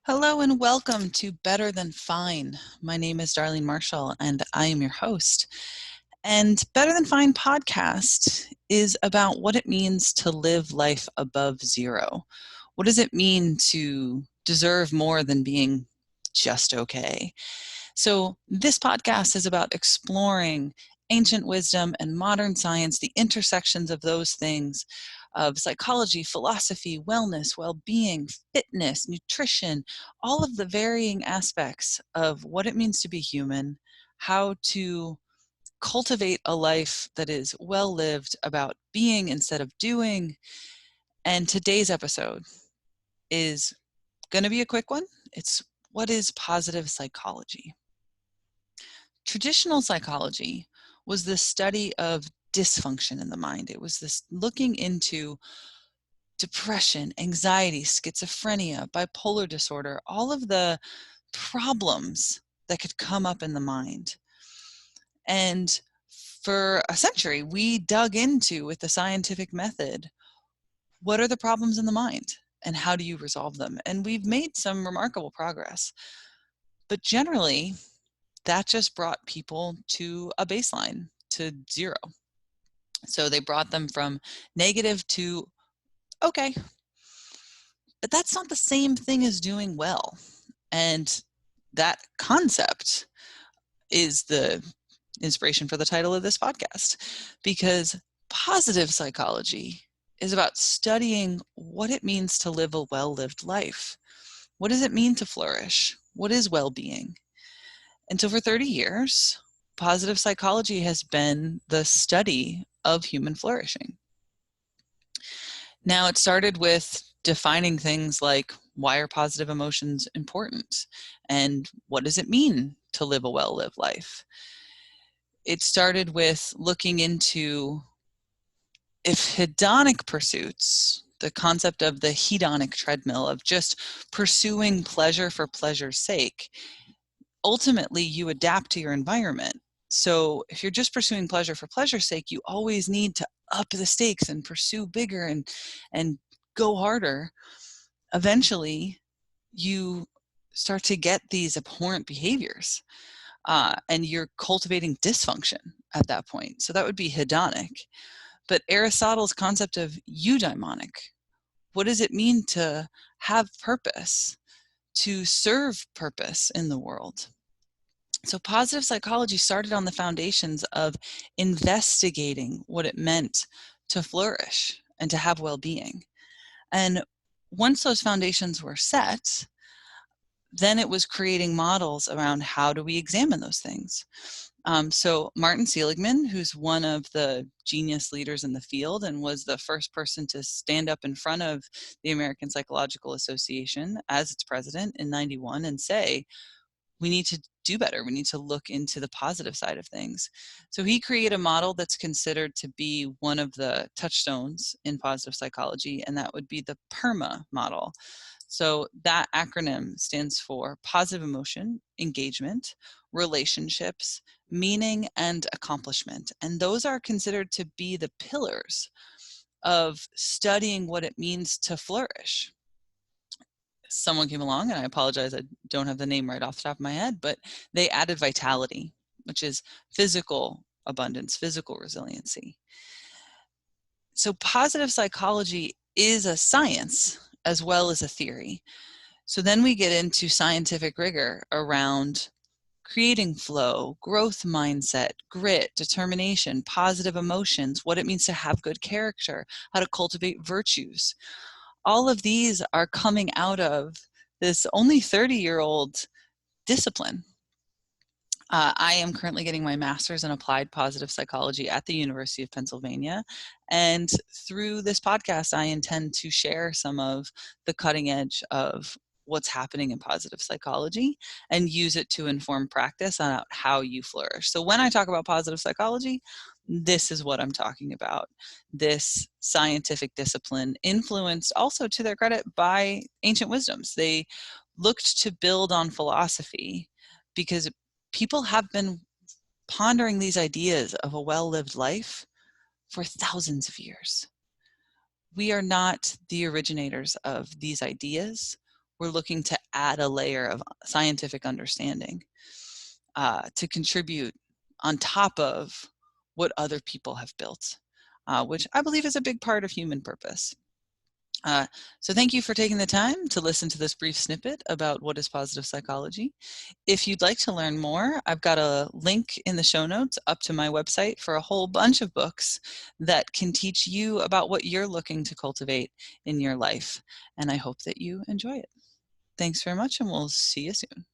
Hello and welcome to Better Than Fine. My name is Darlene Marshall and I am your host. And Better Than Fine podcast is about what it means to live life above zero. What does it mean to deserve more than being just okay? So this podcast is about exploring ancient wisdom and modern science, the intersections of those things, of psychology, philosophy, wellness, well-being, fitness, nutrition, all of the varying aspects of what it means to be human, how to cultivate a life that is well lived, about being instead of doing. And today's episode is going to be a quick one. It's what is positive psychology? Traditional psychology was the study of dysfunction in the mind. It was this looking into depression, anxiety, schizophrenia, bipolar disorder, all of the problems that could come up in the mind. And for a century, we dug into, with the scientific method, what are the problems in the mind and how do you resolve them? And we've made some remarkable progress. But generally, that just brought people to a baseline, to zero. So they brought them from negative to okay. But that's not the same thing as doing well. And that concept is the inspiration for the title of this podcast, because positive psychology is about studying what it means to live a well-lived life. What does it mean to flourish? What is well-being? And so for 30 years, positive psychology has been the study of human flourishing. Now, it started with defining things like, why are positive emotions important? And what does it mean to live a well-lived life? It started with looking into if hedonic pursuits, the concept of the hedonic treadmill of just pursuing pleasure for pleasure's sake, ultimately you adapt to your environment. So if you're just pursuing pleasure for pleasure's sake, you always need to up the stakes and pursue bigger and go harder. Eventually, you start to get these abhorrent behaviors, and you're cultivating dysfunction at that point. So that would be hedonic. But Aristotle's concept of eudaimonic, what does it mean to have purpose, to serve purpose in the world? So positive psychology started on the foundations of investigating what it meant to flourish and to have well-being. And once those foundations were set, then it was creating models around how do we examine those things. So Martin Seligman, who's one of the genius leaders in the field and was the first person to stand up in front of the American Psychological Association as its president in 91 and say, we need to do better. We need to look into the positive side of things. So he created a model that's considered to be one of the touchstones in positive psychology, and that would be the PERMA model. So that acronym stands for positive emotion, engagement, relationships, meaning, and accomplishment. And those are considered to be the pillars of studying what it means to flourish. Someone came along, and I apologize, I don't have the name right off the top of my head, but they added vitality, which is physical abundance, physical resiliency. So positive psychology is a science as well as a theory. So then we get into scientific rigor around creating flow, growth mindset, grit, determination, positive emotions, what it means to have good character, how to cultivate virtues. All of these are coming out of this only 30-year-old discipline. I am currently getting my master's in applied positive psychology at the University of Pennsylvania. And through this podcast, I intend to share some of the cutting edge of what's happening in positive psychology and use it to inform practice on how you flourish. So when I talk about positive psychology, this is what I'm talking about. This scientific discipline, influenced also, to their credit, by ancient wisdoms. They looked to build on philosophy because people have been pondering these ideas of a well-lived life for thousands of years. We are not the originators of these ideas. we're looking to add a layer of scientific understanding to contribute on top of what other people have built, which I believe is a big part of human purpose. So thank you for taking the time to listen to this brief snippet about what is positive psychology. If you'd like to learn more, I've got a link in the show notes up to my website for a whole bunch of books that can teach you about what you're looking to cultivate in your life. And I hope that you enjoy it. Thanks very much, and we'll see you soon.